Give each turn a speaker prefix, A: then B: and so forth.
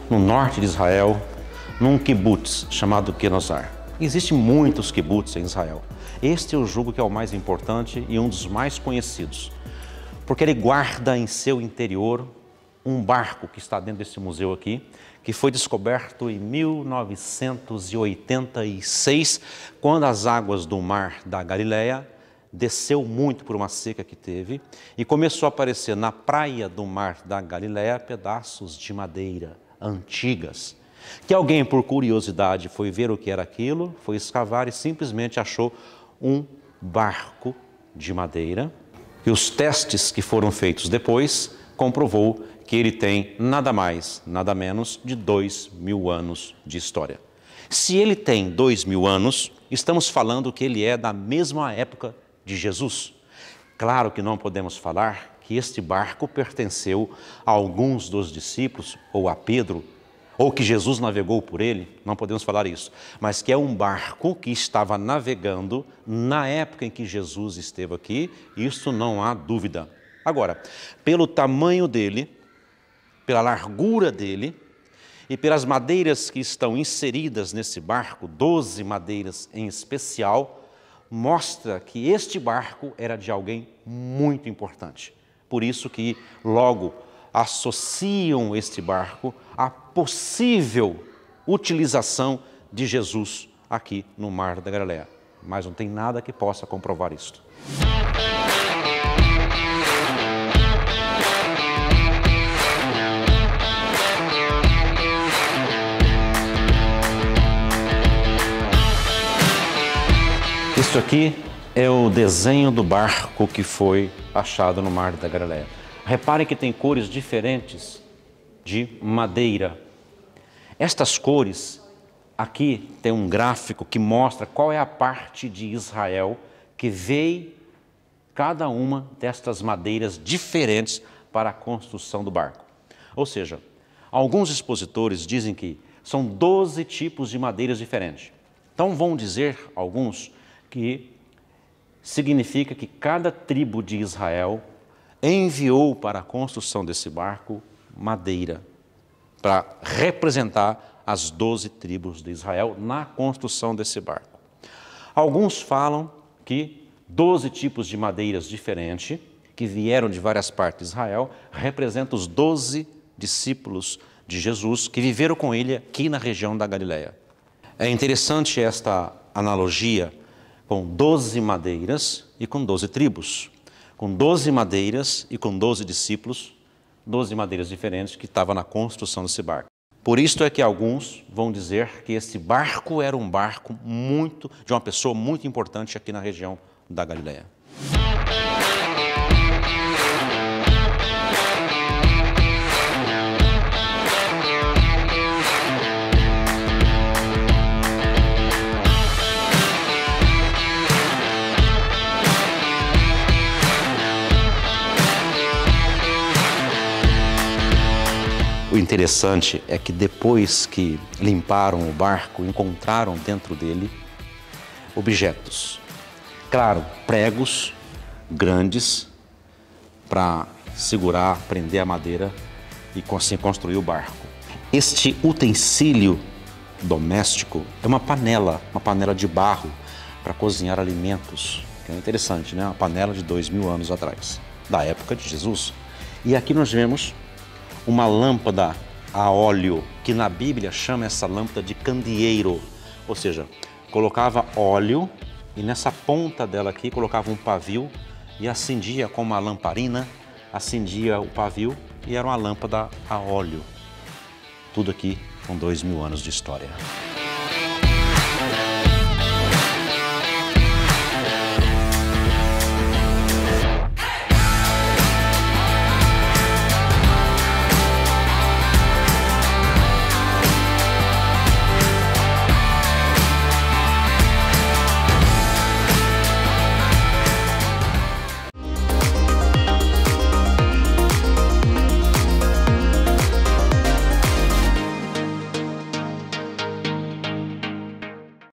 A: no norte de Israel, num kibbutz chamado Kenosar. Existem muitos kibbutz em Israel. Este eu julgo que é o mais importante e um dos mais conhecidos, porque ele guarda em seu interior um barco que está dentro desse museu aqui, que foi descoberto em 1986, quando as águas do mar da Galileia desceu muito por uma seca que teve e começou a aparecer na praia do mar da Galileia pedaços de madeira antigas, que alguém, por curiosidade, foi ver o que era aquilo, foi escavar e simplesmente achou um barco de madeira. E os testes que foram feitos depois comprovou que ele tem nada mais, nada menos de 2000 anos de história. Se ele tem 2000 anos, estamos falando que ele é da mesma época de Jesus. Claro que não podemos falar que este barco pertenceu a alguns dos discípulos, ou a Pedro, ou que Jesus navegou por ele, não podemos falar isso, mas que é um barco que estava navegando na época em que Jesus esteve aqui, isso não há dúvida. Agora, pelo tamanho dele, pela largura dele e pelas madeiras que estão inseridas nesse barco, 12 madeiras em especial, mostra que este barco era de alguém muito importante. Por isso que logo associam este barco à possível utilização de Jesus aqui no Mar da Galileia. Mas não tem nada que possa comprovar isto. Isso aqui é o desenho do barco que foi achado no Mar da Galileia. Reparem que tem cores diferentes de madeira. Estas cores, aqui tem um gráfico que mostra qual é a parte de Israel que veio cada uma destas madeiras diferentes para a construção do barco. Ou seja, alguns expositores dizem que são 12 tipos de madeiras diferentes. Então vão dizer alguns que significa que cada tribo de Israel enviou para a construção desse barco madeira, para representar as 12 tribos de Israel na construção desse barco. Alguns falam que 12 tipos de madeiras diferentes, que vieram de várias partes de Israel, representam os 12 discípulos de Jesus que viveram com ele aqui na região da Galileia. É interessante esta analogia com 12 madeiras e com 12 tribos, com 12 madeiras e com 12 discípulos, 12 madeiras diferentes que estavam na construção desse barco. Por isso é que alguns vão dizer que esse barco era um barco de uma pessoa muito importante aqui na região da Galileia. O interessante é que depois que limparam o barco, encontraram dentro dele objetos. Claro, pregos grandes para segurar, prender a madeira e assim construir o barco. Este utensílio doméstico é uma panela de barro para cozinhar alimentos. Que é interessante, né? Uma panela de 2000 anos atrás, da época de Jesus. E aqui nós vemos uma lâmpada a óleo, que na Bíblia chama essa lâmpada de candeeiro, ou seja, colocava óleo e nessa ponta dela aqui colocava um pavio e acendia com uma lamparina, acendia o pavio e era uma lâmpada a óleo. Tudo aqui com 2000 anos de história.